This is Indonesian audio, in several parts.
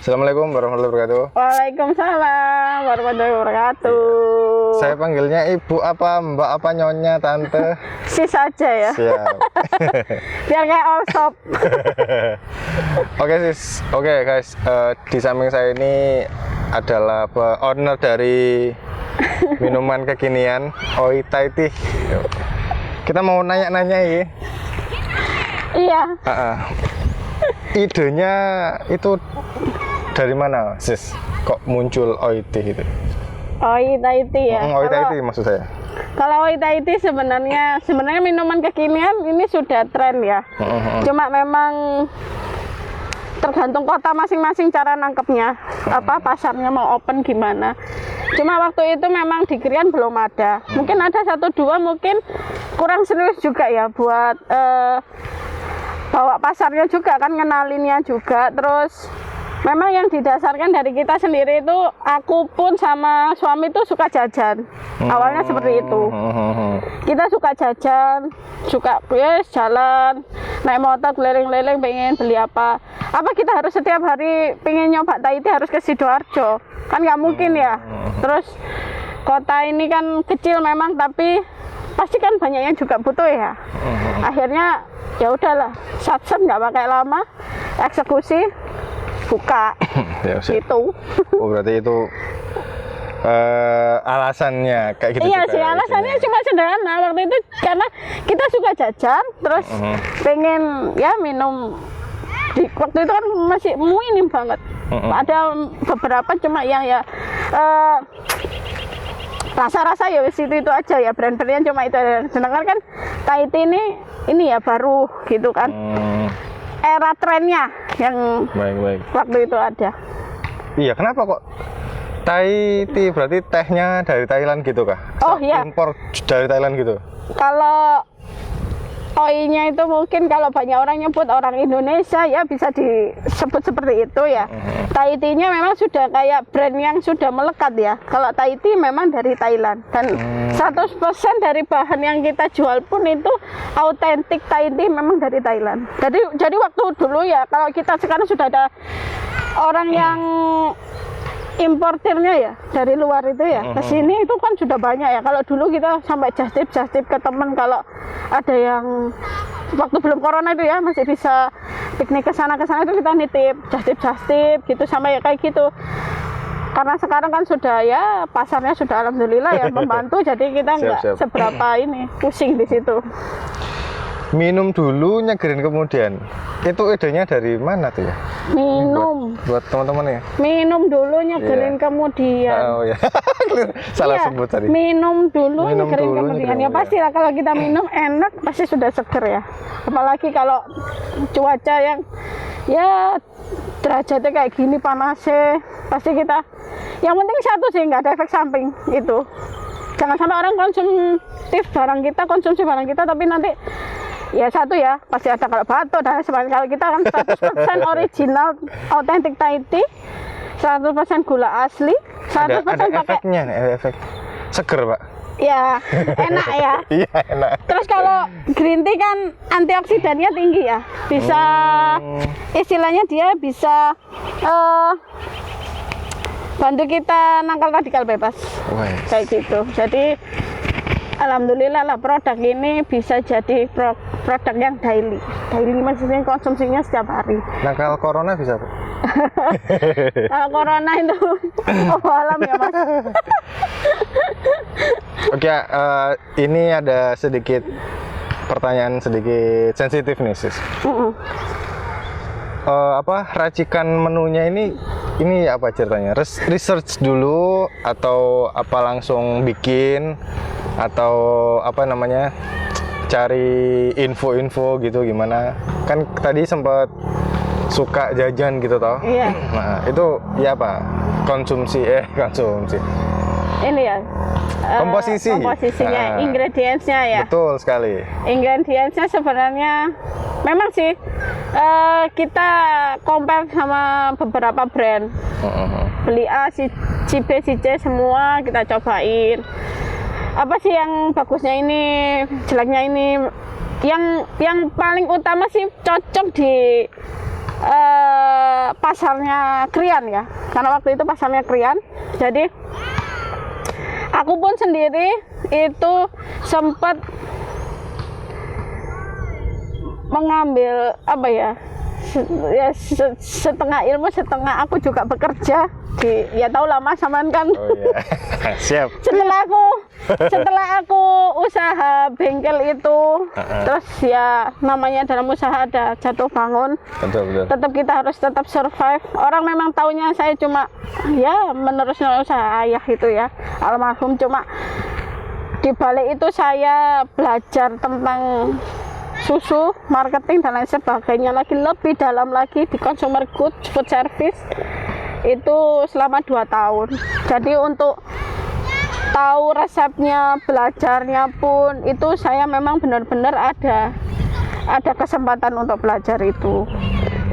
Assalamualaikum warahmatullahi wabarakatuh. Waalaikumsalam warahmatullahi wabarakatuh. Saya panggilnya ibu apa, mbak apa, nyonya, tante? Sis aja ya. Siap. Biar kayak all shop. Oke sis, oke guys. Di samping saya ini adalah owner dari minuman kekinian Oi Thai Tea. Kita mau nanya-nanya ini. Iya. Idenya itu dari mana, sis? Kok muncul Oi Tea itu? Oi Thai Tea ya. Oi Thai Tea maksud saya. Kalau Oi Thai Tea sebenarnya minuman kekinian ini sudah tren ya. Cuma memang tergantung kota masing-masing cara nangkepnya. Pasarnya mau open gimana. Cuma waktu itu memang di Krian belum ada. Mungkin ada 1-2, mungkin kurang serius juga ya buat bawa pasarnya juga kan, ngenalinnya juga. Terus memang yang didasarkan dari kita sendiri itu, aku pun sama suami itu suka jajan. Awalnya seperti itu. Kita suka jajan, suka jalan, naik motor keliling-keliling, pengen beli apa kita harus setiap hari pengen nyoba Thai Tea harus ke Sidoarjo, kan nggak mungkin ya. Terus kota ini kan kecil memang, tapi pasti kan banyaknya juga butuh ya. Akhirnya ya udahlah, satset nggak pakai lama, eksekusi, buka. Ya, gitu. Oh, berarti itu alasannya kayak gitu. Iya juga, sih, alasannya cuma sederhana waktu itu, karena kita suka jajan, terus pengen ya minum. Waktu itu kan masih minim banget. Ada beberapa cuma yang ya rasa-rasa ya wis itu aja ya, brand-brandnya cuma itu. Sedangkan kan Thai Tea ini ya baru gitu kan. Era trennya yang baik. waktu itu ada. Iya, kenapa kok Thai Tea? Berarti tehnya dari Thailand gitu kah? Oh iya. Impor dari Thailand gitu? Kalau Oi-nya itu mungkin kalau banyak orang nyebut orang Indonesia ya bisa disebut seperti itu ya. Thai Tea-nya memang sudah kayak brand yang sudah melekat ya. Kalau Thai Tea memang dari Thailand, dan 100% dari bahan yang kita jual pun itu autentik Thai Tea memang dari Thailand. Jadi waktu dulu ya, kalau kita sekarang sudah ada orang yang importirnya ya dari luar itu ya ke sini, itu kan sudah banyak ya. Kalau dulu kita sampai just tip ke temen, kalau ada yang waktu belum corona itu ya masih bisa piknik ke sana itu kita nitip just tip gitu, sampai ya kayak gitu. Karena sekarang kan sudah ya pasarnya sudah alhamdulillah ya membantu, jadi kita nggak seberapa ini pusing di situ. Minum dulu, nyegerin kemudian. Itu idenya dari mana tuh ya? Minum. Buat teman-teman ya? Minum dulu, nyegerin kemudian. Oh ya. Salah sebut tadi. Minum dulu, nyegerin kemudian. Ya pastilah kalau kita minum enak, pasti sudah seger ya. Apalagi kalau cuaca yang ya derajatnya kayak gini panasnya, pasti kita. Yang penting satu sih, nggak ada efek samping itu. Jangan sampai orang konsumsi barang kita, tapi nanti ya satu ya, pasti ada kalau batuk dan sebagainya. Kalau kita kan 100% original, authentic Thai Tea, 100% gula asli, 100% ada pakai. Efeknya nih, efek seger, Pak. Ya, enak ya. Iya, enak. Terus kalau green tea kan antioksidannya tinggi ya, bisa istilahnya dia bisa bantu kita nangkal radikal bebas. Kayak gitu. Jadi alhamdulillah lah produk ini bisa jadi produk yang daily maksudnya konsumsinya setiap hari. Nakal corona bisa, Bu? Kalau corona itu alam ya Mas. Oke, ini ada sedikit pertanyaan sedikit sensitif nih, sis. Racikan menunya ini apa ceritanya? Research dulu atau apa langsung bikin, atau apa namanya, cari info-info gitu gimana? Kan tadi sempat suka jajan gitu toh? Iya. Nah itu ya apa? Konsumsi. Ini ya. Komposisinya, ingredientsnya ya. Betul sekali. Ingredientsnya sebenarnya memang sih kita compare sama beberapa brand. Beli A, si B, si C semua kita cobain. Apa sih yang bagusnya ini, jeleknya ini? Yang paling utama sih cocok di pasarnya Krian ya, karena waktu itu pasarnya Krian. Jadi aku pun sendiri itu sempat mengambil apa ya, setengah ilmu setengah aku juga bekerja di, ya tau lah Mas Saman kan. Oh iya. Siap. setelah aku usaha bengkel itu, terus ya namanya dalam usaha ada jatuh bangun. Betul. Tetap kita harus tetap survive. Orang memang taunya saya cuma ya meneruskan usaha ayah itu ya, almarhum. Cuma di balik itu saya belajar tentang susu, marketing dan lain sebagainya lagi, lebih dalam lagi di consumer goods, food service itu selama 2 tahun. Jadi untuk tahu resepnya, belajarnya pun itu saya memang benar-benar ada kesempatan untuk belajar itu.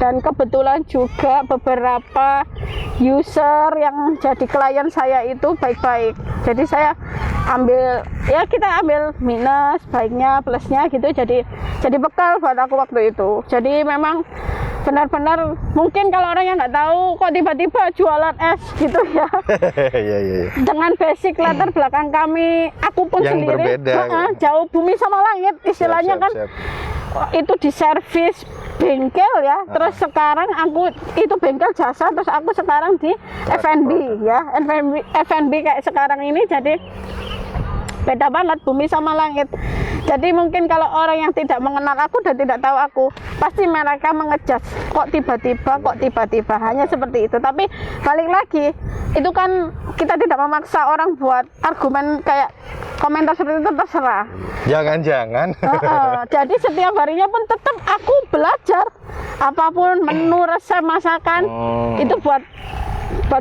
Dan kebetulan juga beberapa user yang jadi klien saya itu baik-baik. Jadi saya ambil, ya kita ambil minus, baiknya, plusnya gitu. Jadi bekal buat aku waktu itu. Jadi memang benar-benar mungkin kalau orang yang nggak tahu kok tiba-tiba jualan es gitu ya. Iya. Dengan basic latar belakang kami, aku pun Yang sendiri berbeda, jauh bumi sama langit istilahnya kan. Itu di servis bengkel ya, terus sekarang aku itu bengkel jasa, terus aku sekarang di F&B ya, F&B kayak sekarang ini. Jadi beda banget bumi sama langit. Jadi mungkin kalau orang yang tidak mengenal aku dan tidak tahu aku, pasti mereka mengejudge kok tiba-tiba hanya seperti itu. Tapi balik lagi, itu kan kita tidak memaksa orang buat argumen kayak komentar seperti itu, terserah. Jangan. Jadi setiap harinya pun tetap aku belajar apapun menu, resep, masakan itu buat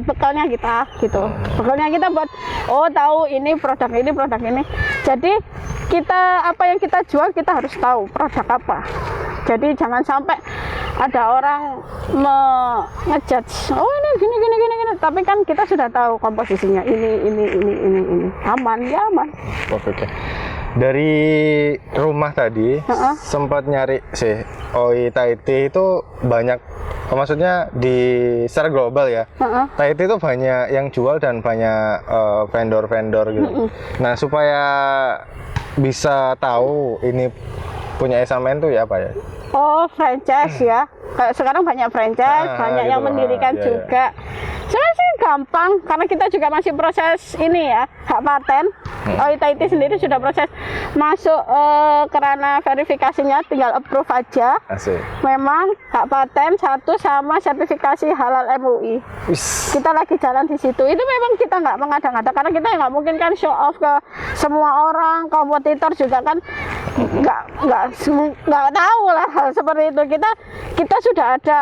bekalnya kita gitu. Bekalnya kita buat tahu ini produk ini. Jadi kita apa yang kita jual kita harus tahu produk apa. Jadi jangan sampai ada orang ngejudge, ini gini, tapi kan kita sudah tahu komposisinya ini aman. Oke. Dari rumah tadi sempat nyari sih Oi Thai Tea itu banyak, maksudnya di secara global ya. Thai Tea itu banyak yang jual dan banyak vendor-vendor gitu. Nah, supaya bisa tahu ini punya Esamen tuh ya apa ya? Franchise ya. Kayak sekarang banyak franchise, banyak gitu yang mendirikan juga. Sebenarnya sih gampang karena kita juga masih proses ini ya, hak paten. Oi Thai Tea sendiri sudah proses masuk ke ranah verifikasinya, tinggal approve aja. Asik. Memang hak paten satu sama sertifikasi halal MUI. Kita lagi jalan di situ. Itu memang kita nggak mengada-ngada karena kita nggak mungkin kan show off ke semua orang. Kompetitor juga kan nggak tahu lah hal seperti itu. Kita sudah ada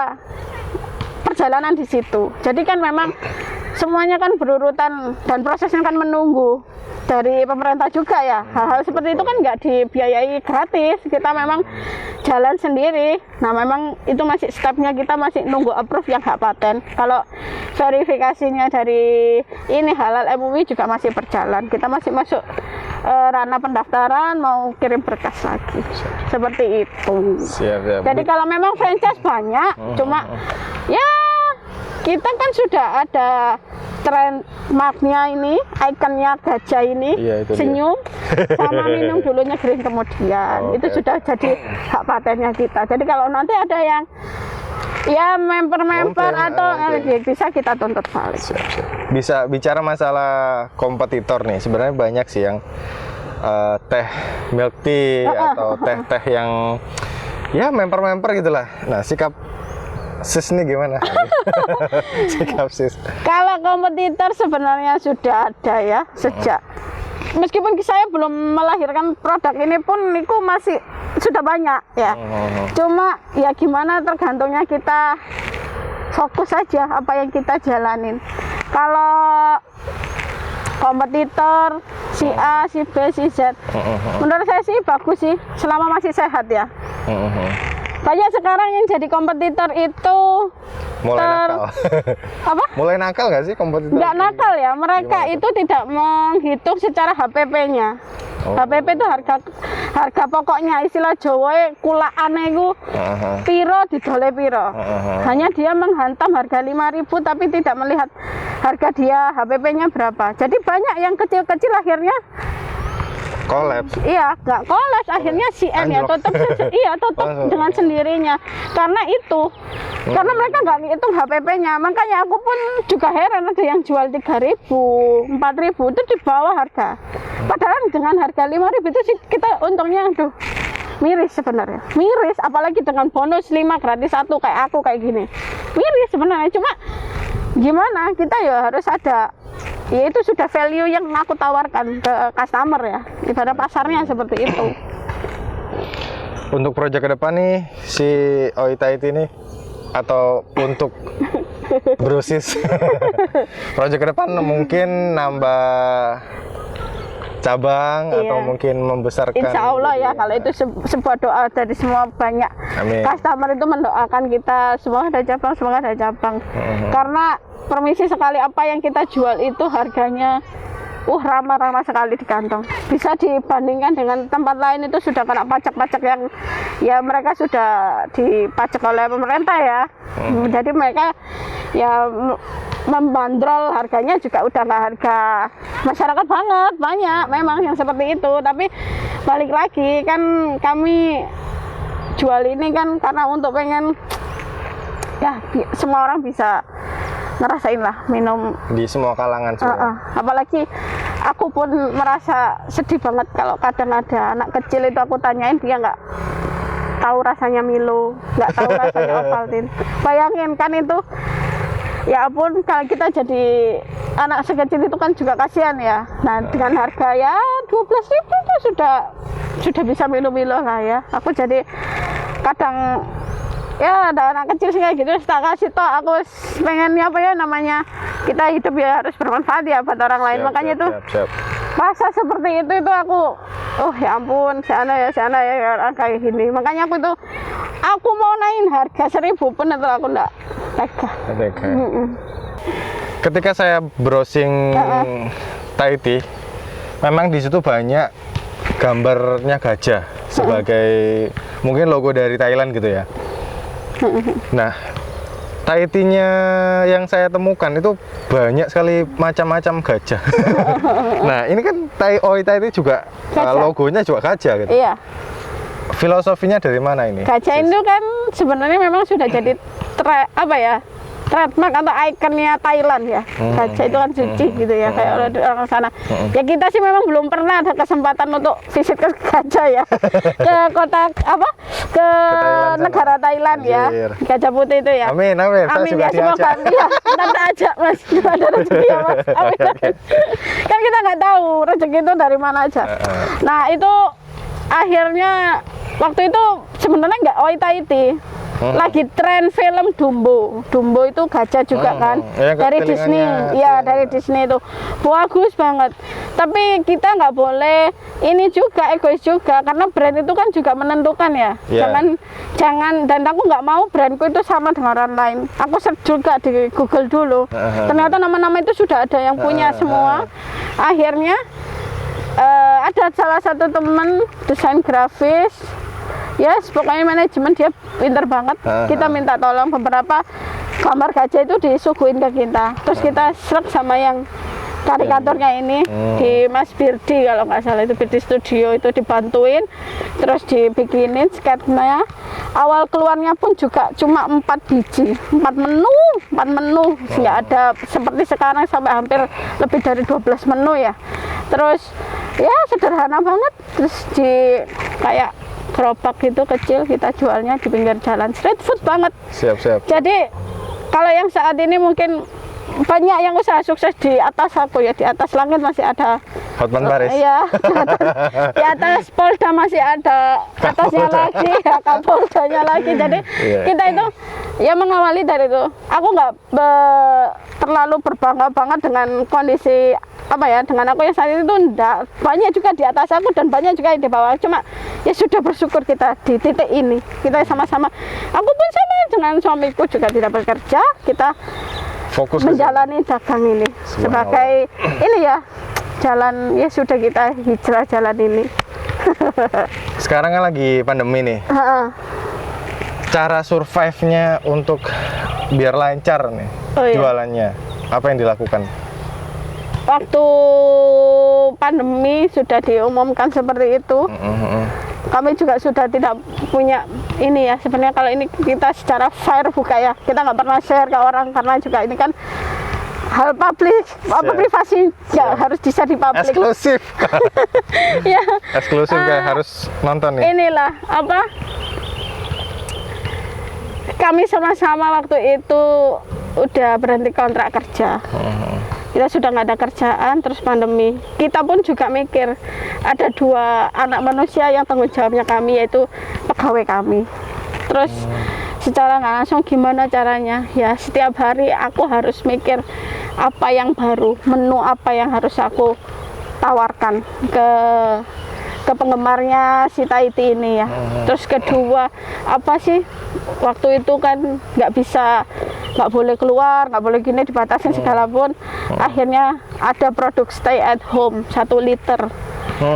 perjalanan di situ. Jadi kan memang semuanya kan berurutan dan prosesnya kan menunggu dari pemerintah juga ya. Hal-hal seperti itu kan nggak dibiayai gratis. Kita memang jalan sendiri. Nah memang itu masih stepnya, kita masih nunggu approve yang hak paten. Kalau verifikasinya dari ini halal MUI juga masih berjalan. Kita masih masuk ranah pendaftaran, mau kirim berkas lagi. Seperti itu. Siap. Jadi kalau memang franchise banyak, cuma ya kita kan sudah ada trademarknya ini, ikonnya gajah ini, senyum sama minum dulunya green kemudian. Itu sudah jadi hak patennya kita. Jadi kalau nanti ada yang ya member atau bisa kita tuntut balik. Siap. Bisa bicara masalah kompetitor nih, sebenarnya banyak sih yang teh milk tea atau teh-teh yang ya member gitulah. Nah, sikap Sis ini gimana? Sikap Sis. Kalau kompetitor sebenarnya sudah ada ya sejak, meskipun saya belum melahirkan produk ini pun itu masih sudah banyak ya. Cuma ya gimana, tergantungnya kita fokus saja apa yang kita jalanin. Kalau kompetitor si A, si B, si Z, menurut saya sih bagus sih selama masih sehat ya. Banyak sekarang yang jadi kompetitor itu nakal. Apa? Mulai nakal nggak sih kompetitor? Nggak nakal ya, mereka itu tidak menghitung secara HPP-nya. HPP itu harga pokoknya, istilah Jawa kulakane iku piro didole piro. Hanya dia menghantam harga 5.000 tapi tidak melihat harga dia HPP-nya berapa. Jadi banyak yang kecil-kecil akhirnya kolaps. Iya, nggak kolaps, akhirnya CN ya tutup, tutup dengan sendirinya. Karena itu, karena mereka nggak ngitung HPP-nya. Makanya aku pun juga heran, ada yang jual 3.000, 4.000 itu di bawah harga. Padahal dengan harga 5.000 itu sih kita untungnya, aduh, miris sebenarnya. Miris, apalagi dengan bonus 5 gratis 1 kayak aku kayak gini. Miris sebenarnya, cuma gimana, kita ya harus ada. Ya itu sudah value yang aku tawarkan ke customer ya, ibarat pasarnya seperti itu. Untuk proyek ke depan nih si Oita ini atau untuk Brosis proyek ke depan mungkin nambah cabang atau mungkin membesarkan. Insya Allah ya, kalau itu sebuah doa dari semua banyak. Amin. Customer itu mendoakan kita semoga ada cabang, semoga ada cabang. Karena permisi sekali apa yang kita jual itu harganya ramah-ramah sekali di kantong. Bisa dibandingkan dengan tempat lain itu sudah kena pajak-pajak yang ya mereka sudah dipajak oleh pemerintah ya. Jadi mereka ya membandrol harganya juga udah nggak harga masyarakat banget, banyak memang yang seperti itu. Tapi balik lagi kan kami jual ini kan karena untuk pengen ya semua orang bisa ngerasain lah minum di semua kalangan apalagi aku pun merasa sedih banget kalau kadang ada anak kecil itu aku tanyain dia nggak tahu rasanya Milo, nggak tahu rasanya Ovaltine. Bayangin kan itu, ya ampun, kalau kita jadi anak sekecil itu kan juga kasihan ya. Nah dengan harga ya 12.000 itu sudah bisa minum Milo lah ya. Aku jadi kadang ya ada anak kecil sih kayak gitu, tak kasih toh aku pengennya apa ya namanya, kita hidup ya harus bermanfaat ya buat orang lain. Makanya itu masa seperti itu aku ya ampun, sana ya kayak gini. Makanya aku mau naikin harga 1.000 pun itu aku enggak tega. Ketika saya browsing Thai tea, memang di situ banyak gambarnya gajah sebagai mungkin logo dari Thailand gitu ya. Nah, Thai tea-nya yang saya temukan itu banyak sekali macam-macam gajah. Nah, ini kan Oita ini juga logonya juga gajah gitu. Iya. Filosofinya dari mana ini? Gajah itu kan sebenarnya memang sudah jadi trademark atau ikonnya Thailand ya. Gajah itu kan suci gitu ya, kayak orang sana. Ya kita sih memang belum pernah ada kesempatan untuk visit ke gajah ya. Ke kota ke negara Thailand ya. Gajah Putih itu ya. Amin. Saya juga ya, semoga ya, nanti aja Mas, ada rezeki ya Mas. Amin. Kan kita nggak tahu rezeki itu dari mana aja. Nah, itu akhirnya waktu itu sebenarnya nggak Oita itu. Lagi tren film Dumbo itu gajah juga kan, dari Disney ya, dari Disney itu bagus banget. Tapi kita nggak boleh ini juga egois juga, karena brand itu kan juga menentukan ya. Jangan dan aku nggak mau brandku itu sama dengan orang lain. Aku search juga di Google dulu, ternyata nama-nama itu sudah ada yang punya semua. Akhirnya ada salah satu teman desain grafis, pokoknya manajemen dia pinter banget. Kita minta tolong beberapa gambar gajah itu disuguhin ke kita. Terus kita serap sama yang karikaturnya ini di Mas Birdi kalau nggak salah, itu Birdi Studio, itu dibantuin. Terus dibikinin sketnya. Awal keluarnya pun juga cuma 4 biji, 4 menu. Nggak ada seperti sekarang sampai hampir lebih dari 12 menu ya. Terus ya sederhana banget. Terus di kayak gerobak gitu kecil, kita jualnya di pinggir jalan, street food banget. Siap. Jadi kalau yang saat ini mungkin banyak yang usaha sukses di atas aku ya, di atas langit masih ada Hotman Paris. Iya, di atas Polda masih ada atasnya lagi ya, Kapoldanya lagi. Jadi kita itu ya mengawali dari itu. Aku nggak terlalu berbangga banget dengan kondisi dengan aku yang saat itu enggak. Banyak juga di atas aku dan banyak juga di bawah. Cuma ya sudah bersyukur kita di titik ini. Kita sama-sama. Aku pun sama dengan suamiku juga tidak bekerja. Kita fokus menjalani dagang ini sebagai ini ya, jalan ya sudah kita hijrah jalan ini. Sekarang kan lagi pandemi nih. Heeh. Cara survive-nya untuk biar lancar nih jualannya, apa yang dilakukan? Waktu pandemi sudah diumumkan seperti itu, kami juga sudah tidak punya ini ya. Sebenarnya kalau ini kita secara fair buka ya, kita nggak pernah share ke orang karena juga ini kan hal publik, apa privasi ya harus bisa dipublik. Eksklusif. Ya. Eksklusif kayak harus nonton nih. Inilah apa? Kami sama-sama waktu itu udah berhenti kontrak kerja. Kita sudah nggak ada kerjaan, terus pandemi. Kita pun juga mikir ada 2 anak manusia yang tanggung jawabnya kami, yaitu pegawai kami. Terus secara nggak langsung gimana caranya? Ya setiap hari aku harus mikir apa yang baru, menu apa yang harus aku tawarkan ke penggemarnya si Tahiti ini ya. Terus kedua, apa sih waktu itu kan nggak boleh keluar, nggak boleh gini, dibatasin segala pun. Akhirnya ada produk stay at home 1 liter.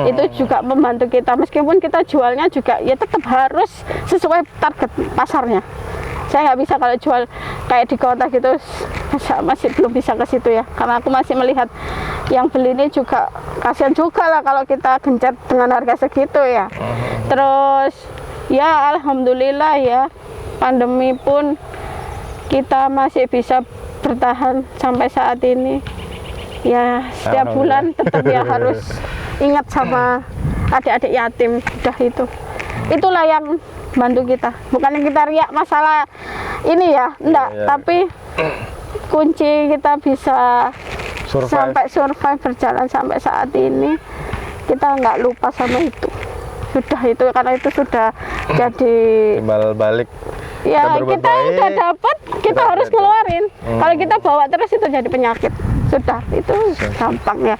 Itu juga membantu kita, meskipun kita jualnya juga ya tetap harus sesuai target pasarnya. Saya nggak bisa kalau jual kayak di kota gitu, masih belum bisa ke situ ya, karena aku masih melihat yang beli ini juga kasihan juga lah kalau kita gencet dengan harga segitu ya. Terus ya alhamdulillah ya, pandemi pun kita masih bisa bertahan sampai saat ini ya. Setiap bulan tetap ya harus ingat sama adik-adik yatim, udah itulah yang bantu kita. Bukannya kita riak masalah ini ya, enggak, tapi kunci kita bisa sampai survive berjalan sampai saat ini, kita nggak lupa sama itu. Sudah itu, karena itu sudah jadi timbal balik. Ya kita udah dapat, kita harus ngeluarin. Kalau kita bawa terus itu jadi penyakit. Sudah, itu gampang ya.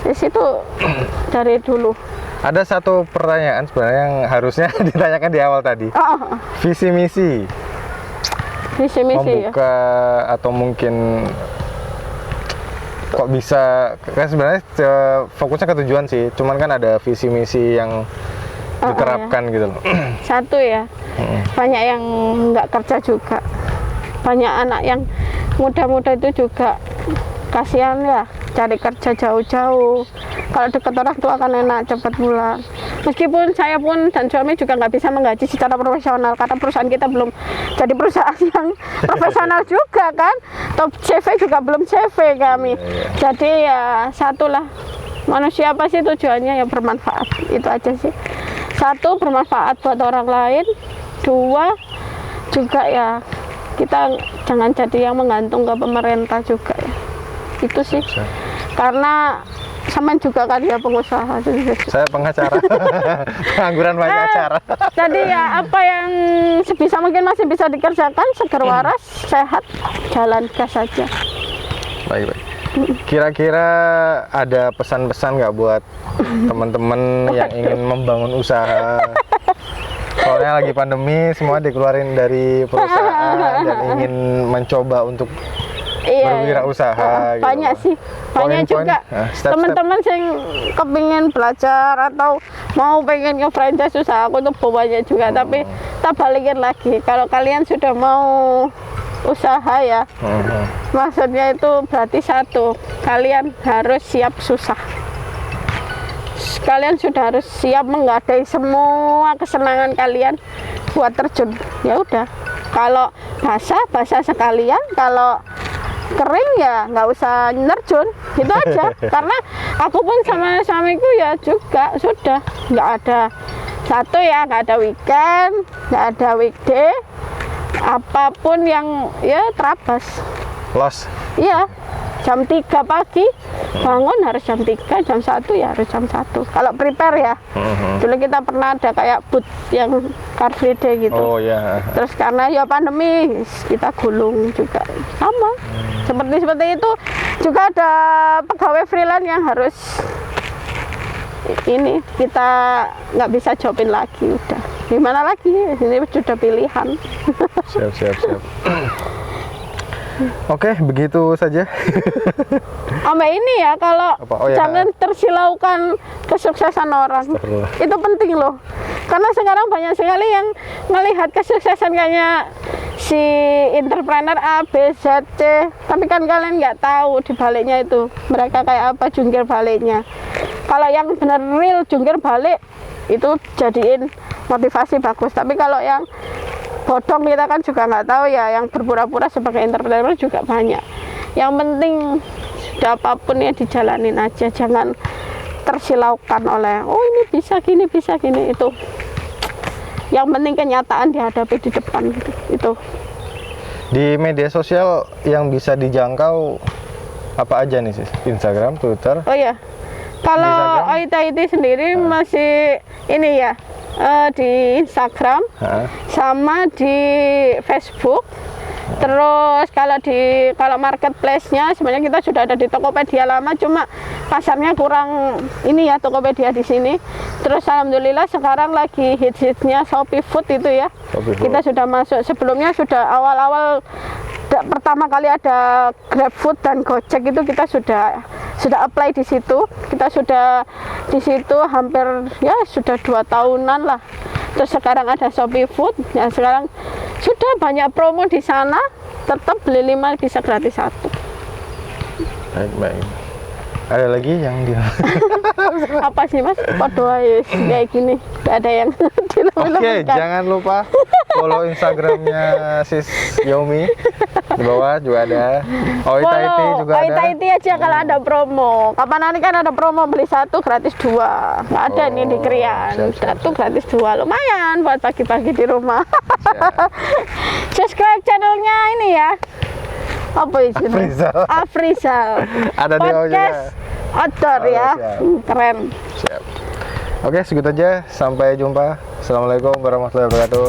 Di situ dari dulu. Ada satu pertanyaan sebenarnya yang harusnya ditanyakan di awal tadi. Visi misi. Visi misi membuka ya? Atau mungkin kok bisa, kan sebenarnya fokusnya ke tujuan sih, cuman kan ada visi misi yang diterapkan gitu loh. Satu ya, banyak yang nggak kerja juga, banyak anak yang muda-muda itu juga kasihan ya, cari kerja jauh-jauh. Kalau dekat orang tua kan enak, cepat pulang. Meskipun saya pun dan suami juga nggak bisa menggaji secara profesional karena perusahaan kita belum jadi perusahaan yang profesional juga kan. Top CV juga belum CV kami. Jadi ya satulah, manusia apa sih tujuannya ya bermanfaat, itu aja sih. 1, bermanfaat buat orang lain. 2, juga ya kita jangan jadi yang menggantung ke pemerintah juga ya. Itu sih. Karena sama juga kan ya pengusaha. Saya pengacara. Pengangguran banyak acara. Jadi ya apa yang sebisa mungkin masih bisa dikerjakan, seger waras, sehat, jalan gas saja. Baik. Kira-kira ada pesan-pesan nggak buat teman-teman yang ingin membangun usaha? Soalnya lagi pandemi, semua dikeluarin dari perusahaan dan ingin mencoba untuk berwirausaha. Banyak gitu. sih, banyak juga teman-teman yang kepingin belajar atau mau pengen ke franchise usaha aku tuh banyak juga. Tapi kita balikin lagi, kalau kalian sudah mau usaha ya, maksudnya itu berarti 1, kalian harus siap susah. Kalian sudah harus siap menggadai semua kesenangan kalian buat terjun. Ya udah, kalau basah sekalian, kalau kering ya nggak usah nerjun, itu aja. Karena aku pun sama suamiku ya juga sudah nggak ada nggak ada weekend, nggak ada weekday, apapun yang ya terabas. Los. Iya, jam 3 pagi bangun harus jam 3, jam 1 ya harus jam 1. Kalau prepare ya, dulu kita pernah ada kayak booth yang Car Free Day gitu. Oh ya. Terus karena ya pandemi, kita gulung juga sama. Seperti itu juga ada pegawai freelance yang harus ini kita nggak bisa jawabin lagi, udah gimana lagi, ini sudah pilihan. Siap. Oke, begitu saja. Sampai ini ya, kalau Apa? Oh ya. jangan tersilaukan kesuksesan orang. Astagfirullah. Itu penting loh. Karena sekarang banyak sekali yang melihat kesuksesan kayaknya si entrepreneur A, B, Z, C. Tapi kan kalian nggak tahu di baliknya itu mereka kayak apa jungkir baliknya. Kalau yang benar real jungkir balik itu jadiin motivasi bagus. Tapi kalau yang bodong kita kan juga nggak tahu ya, yang berpura-pura sebagai entrepreneur juga banyak. Yang penting sudah apapun ya dijalanin aja, jangan tersilaukan oleh oh ini bisa gini itu. Yang penting kenyataan dihadapi di depan gitu. Itu Di media sosial yang bisa dijangkau apa aja nih sis? Instagram, Twitter. oh ya, kalau Instagram? Oita itu sendiri masih ini ya, di Instagram Hah? sama di Facebook. Terus kalau marketplace-nya sebenarnya kita sudah ada di Tokopedia lama, cuma pasarnya kurang ini ya Tokopedia di sini. Terus alhamdulillah sekarang lagi hits-hitsnya Shopee Food itu ya. Shopee Food. Kita sudah masuk, sebelumnya sudah awal-awal pertama kali ada GrabFood dan Gojek itu kita sudah apply di situ. Kita sudah di situ hampir ya sudah 2 tahunan lah. Terus sekarang ada Shopee Food, ya sekarang sudah banyak promo di sana, tetap beli 5 bisa gratis 1. Baik. Ada lagi yang di Apa sih mas? Podo aja kayak gini, gak ada yang Oke, jangan lupa follow Instagramnya sis Yomi. Di bawah juga ada. Oita Iti juga ada. Oita Iti aja kalau ada promo. Kapan nanti kan ada promo beli 1 gratis 2. Nggak ada nih di Krian. siap, 1 gratis 2 lumayan buat pagi-pagi di rumah. Siap. Subscribe channelnya ini ya. Apa itu? Afrizal. Afrizal. Ada di bawah juga. Podcast outdoor Oh, ya. siap. Keren. Siap. Oke, segitu aja. Sampai jumpa. Assalamualaikum warahmatullahi wabarakatuh.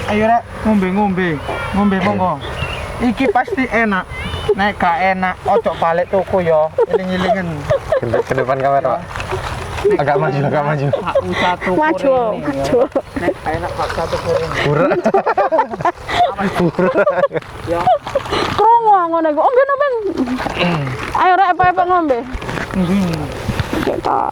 Ayo rek, ngombe monggo. Iki pasti enak. Nek gak enak, ojo balik toko ya. Iling-ilingen. Ke depan kamera, Pak. Agak maju. Hak satu Maju. Nek gak enak hak satu kuring. Pura. Ya, Krungu ngono iku. Ombe nopo? Ayo rek apa ngombe? ngene. Kita